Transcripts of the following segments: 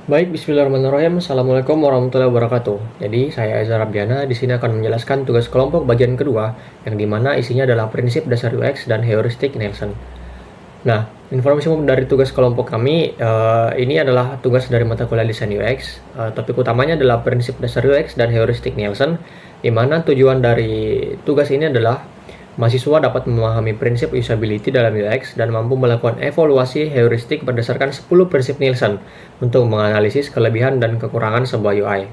Baik, bismillahirrahmanirrahim. Assalamualaikum warahmatullahi wabarakatuh. Jadi, saya Eza Rabiana di sini akan menjelaskan tugas kelompok bagian kedua, yang dimana isinya adalah prinsip dasar UX dan heuristik Nielsen. Nah, informasi umum dari tugas kelompok kami, ini adalah tugas dari mata kuliah desain UX. Topik utamanya adalah prinsip dasar UX dan heuristik Nielsen, di mana tujuan dari tugas ini adalah mahasiswa dapat memahami prinsip usability dalam UX dan mampu melakukan evaluasi heuristik berdasarkan 10 prinsip Nielsen untuk menganalisis kelebihan dan kekurangan sebuah UI.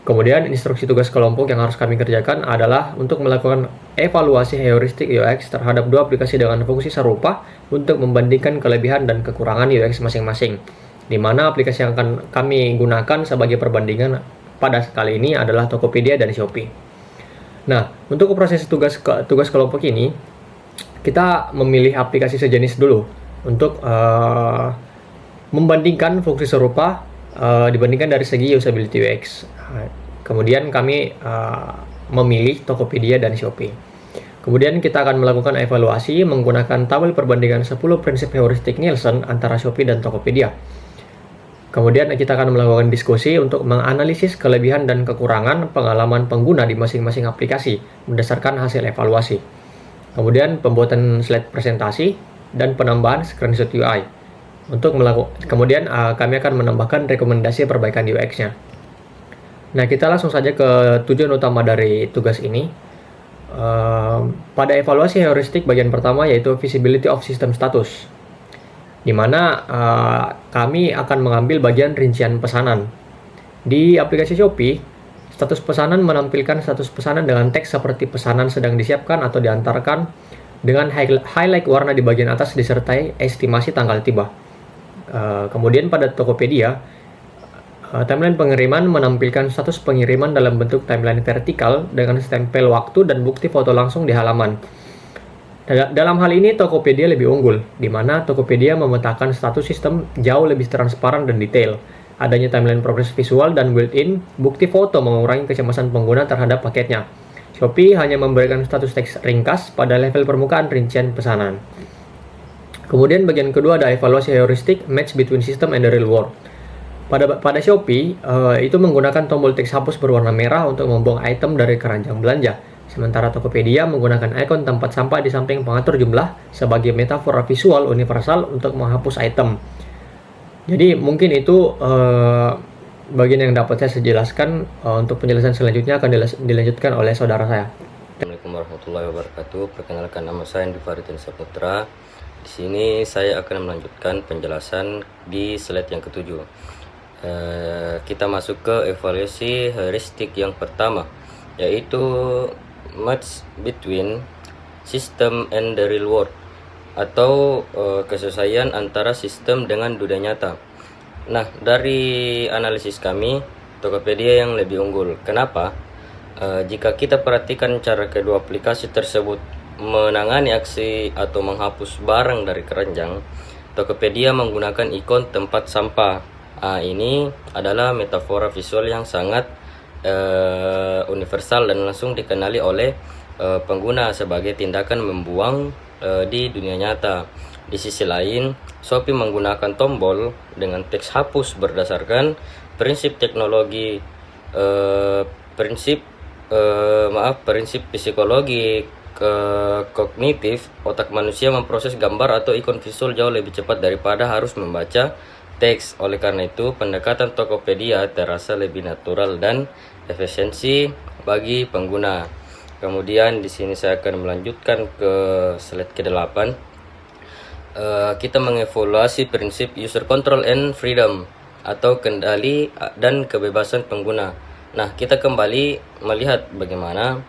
Kemudian instruksi tugas kelompok yang harus kami kerjakan adalah untuk melakukan evaluasi heuristik UX terhadap dua aplikasi dengan fungsi serupa untuk membandingkan kelebihan dan kekurangan UX masing-masing, di mana aplikasi yang akan kami gunakan sebagai perbandingan pada kali ini adalah Tokopedia dan Shopee. Nah, untuk proses tugas kelompok ini, kita memilih aplikasi sejenis dulu untuk membandingkan fungsi serupa dibandingkan dari segi usability UX. Kemudian kami memilih Tokopedia dan Shopee. Kemudian kita akan melakukan evaluasi menggunakan tabel perbandingan 10 prinsip heuristik Nielsen antara Shopee dan Tokopedia. Kemudian kita akan melakukan diskusi untuk menganalisis kelebihan dan kekurangan pengalaman pengguna di masing-masing aplikasi berdasarkan hasil evaluasi. Kemudian pembuatan slide presentasi dan penambahan screenshot UI. Kemudian kami akan menambahkan rekomendasi perbaikan UX-nya. Nah, kita langsung saja ke tujuan utama dari tugas ini. Pada evaluasi heuristik bagian pertama yaitu visibility of system status, di mana kami akan mengambil bagian rincian pesanan. Di aplikasi Shopee, status pesanan menampilkan status pesanan dengan teks seperti pesanan sedang disiapkan atau diantarkan dengan highlight warna di bagian atas disertai estimasi tanggal tiba. Kemudian pada Tokopedia, timeline pengiriman menampilkan status pengiriman dalam bentuk timeline vertikal dengan stempel waktu dan bukti foto langsung di halaman. Dalam hal ini Tokopedia lebih unggul, di mana Tokopedia memetakan status sistem jauh lebih transparan dan detail. Adanya timeline progres visual dan built-in bukti foto mengurangi kecemasan pengguna terhadap paketnya. Shopee hanya memberikan status teks ringkas pada level permukaan rincian pesanan. Kemudian bagian kedua ada evaluasi heuristik match between system and the real world. Pada Shopee, itu menggunakan tombol teks hapus berwarna merah untuk membuang item dari keranjang belanja. Sementara Tokopedia menggunakan ikon tempat sampah di samping pengatur jumlah sebagai metafora visual universal untuk menghapus item. Jadi mungkin itu bagian yang dapat saya jelaskan. Untuk penjelasan selanjutnya akan dilanjutkan oleh saudara saya. Assalamualaikum warahmatullahi wabarakatuh. Perkenalkan, nama saya Andi Faridin Saputra. Di sini saya akan melanjutkan penjelasan di slide yang ketujuh. Kita masuk ke evaluasi heuristik yang pertama, yaitu match between system and the real world, atau kesesuaian antara sistem dengan dunia nyata. Nah, dari analisis kami, Tokopedia yang lebih unggul. Kenapa? Jika kita perhatikan cara kedua aplikasi tersebut menangani aksi atau menghapus barang dari keranjang, Tokopedia menggunakan ikon tempat sampah. Ini adalah metafora visual yang sangat universal dan langsung dikenali oleh pengguna sebagai tindakan membuang di dunia nyata. Di sisi lain, Shopee menggunakan tombol dengan teks hapus berdasarkan prinsip teknologi prinsip psikologi kognitif. Otak manusia memproses gambar atau ikon visual jauh lebih cepat daripada harus membaca teks. Oleh karena itu, pendekatan Tokopedia terasa lebih natural dan efisiensi bagi pengguna. Kemudian di sini saya akan melanjutkan ke slide ke-8. Kita mengevaluasi prinsip user control and freedom, atau kendali dan kebebasan pengguna. Nah, kita kembali melihat bagaimana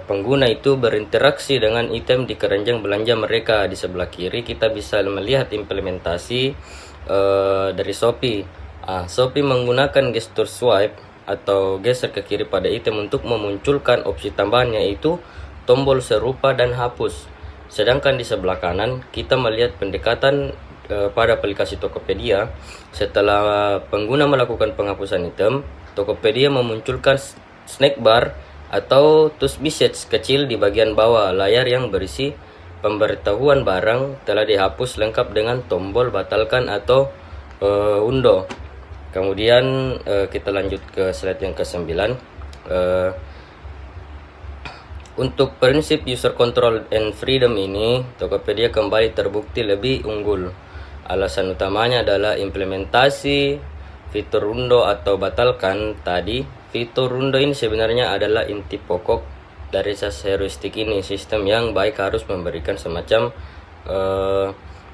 pengguna itu berinteraksi dengan item di keranjang belanja mereka. Di sebelah kiri kita bisa melihat implementasi dari Shopee. Shopee menggunakan gestur swipe atau geser ke kiri pada item untuk memunculkan opsi tambahan, yaitu tombol serupa dan hapus. Sedangkan di sebelah kanan kita melihat pendekatan pada aplikasi Tokopedia. Setelah pengguna melakukan penghapusan item, Tokopedia memunculkan snack bar atau touch message kecil di bagian bawah layar yang berisi pemberitahuan barang telah dihapus lengkap dengan tombol batalkan atau Undo. Kemudian kita lanjut ke slide yang ke-9. Untuk prinsip user control and freedom ini, Tokopedia kembali terbukti lebih unggul. Alasan utamanya adalah implementasi fitur undo atau batalkan tadi. Fitur undo ini sebenarnya adalah inti pokok dari heuristik ini. Sistem yang baik harus memberikan semacam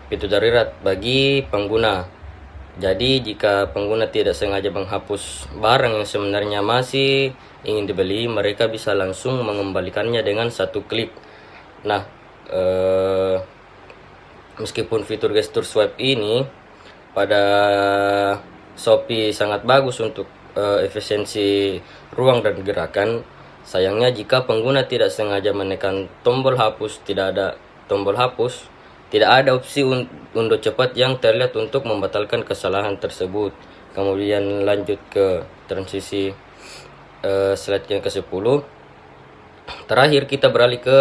pintu darurat bagi pengguna. Jadi jika pengguna tidak sengaja menghapus barang yang sebenarnya masih ingin dibeli, mereka bisa langsung mengembalikannya dengan satu klik. Nah, meskipun fitur gestur swipe ini pada Shopee sangat bagus untuk efisiensi ruang dan gerakan, sayangnya jika pengguna tidak sengaja menekan tombol hapus, tidak ada opsi undo cepat yang terlihat untuk membatalkan kesalahan tersebut. Kemudian lanjut ke transisi slide yang ke-10. Terakhir kita beralih ke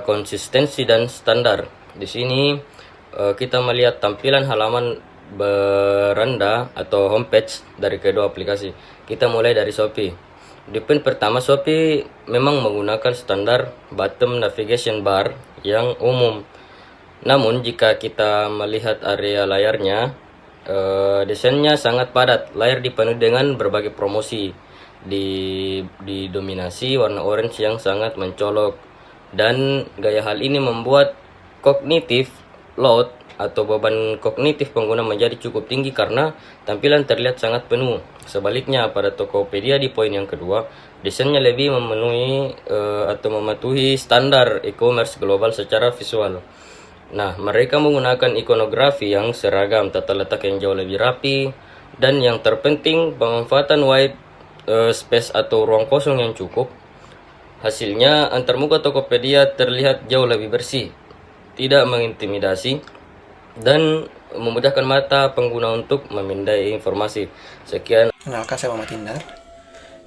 konsistensi dan standar. Di sini kita melihat tampilan halaman beranda atau homepage dari kedua aplikasi. Kita mulai dari Shopee. Di poin pertama, Shopee memang menggunakan standar bottom navigation bar yang umum. Namun jika kita melihat area layarnya, desainnya sangat padat. Layar dipenuhi dengan berbagai promosi, didominasi warna orange yang sangat mencolok, dan gaya hal ini membuat kognitif load atau beban kognitif pengguna menjadi cukup tinggi karena tampilan terlihat sangat penuh. Sebaliknya pada Tokopedia di poin yang kedua, desainnya lebih memenuhi atau mematuhi standar e-commerce global secara visual. Nah, mereka menggunakan ikonografi yang seragam, tata letak yang jauh lebih rapi, dan yang terpenting pemanfaatan white space atau ruang kosong yang cukup. Hasilnya, antarmuka Tokopedia terlihat jauh lebih bersih, tidak mengintimidasi, dan memudahkan mata pengguna untuk memindai informasi. Sekian. Kenalkan, saya Muhammad Tindar.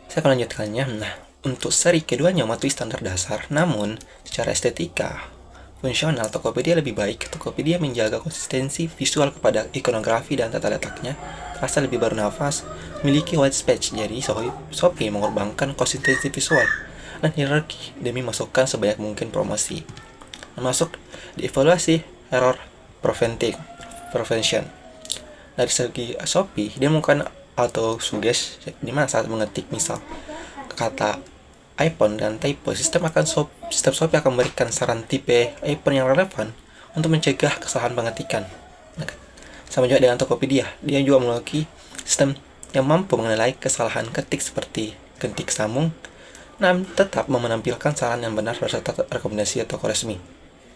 Saya akan lanjutkannya. Nah, untuk seri keduanya mematuhi standar dasar, namun secara estetika fungsional, Tokopedia lebih baik. Tokopedia menjaga konsistensi visual kepada ikonografi dan tata letaknya, rasa lebih bernafas, memiliki white space. Jadi Shopee mengorbankan konsistensi visual dan hierarki demi masukkan sebanyak mungkin promosi. Termasuk dievaluasi error prevention. Dari segi Shopee, dia melakukan auto suggest di mana saat mengetik misal kata iPhone dan typo, sistem Shopee akan memberikan saran tipe iPhone yang relevan untuk mencegah kesalahan pengetikan. Sama juga dengan Tokopedia, dia juga memiliki sistem yang mampu menilai kesalahan ketik seperti ketik sambung, namun tetap menampilkan saran yang benar berdasarkan rekomendasi toko resmi.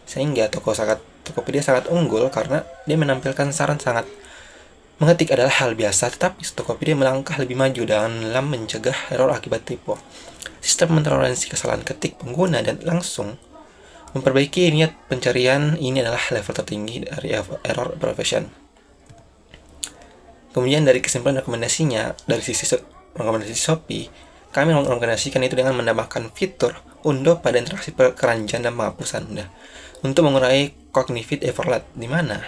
Sehingga Tokopedia sangat unggul karena dia menampilkan saran sangat. Mengetik adalah hal biasa, tetapi Tokopedia melangkah lebih maju dalam mencegah error akibat typo. Sistem mentoleransi kesalahan ketik pengguna dan langsung memperbaiki niat pencarian ini adalah level tertinggi dari error prevention. Kemudian dari kesimpulan rekomendasinya, dari sisi rekomendasi Shopee, kami merekomendasikan itu dengan menambahkan fitur undo pada interaksi keranjang dan penghapusan untuk mengurangi cognitive overload, di mana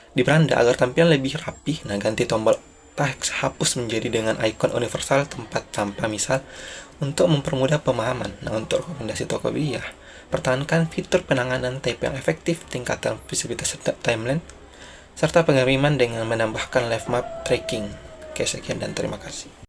di beranda agar tampilan lebih rapi, ganti tombol teks hapus menjadi dengan ikon universal tempat sampah misal untuk mempermudah pemahaman. Nah, untuk rekomendasi Tokopedia, pertahankan fitur penanganan type yang efektif, tingkatkan visibilitas timeline, serta pengiriman dengan menambahkan live map tracking. Oke, sekian dan terima kasih.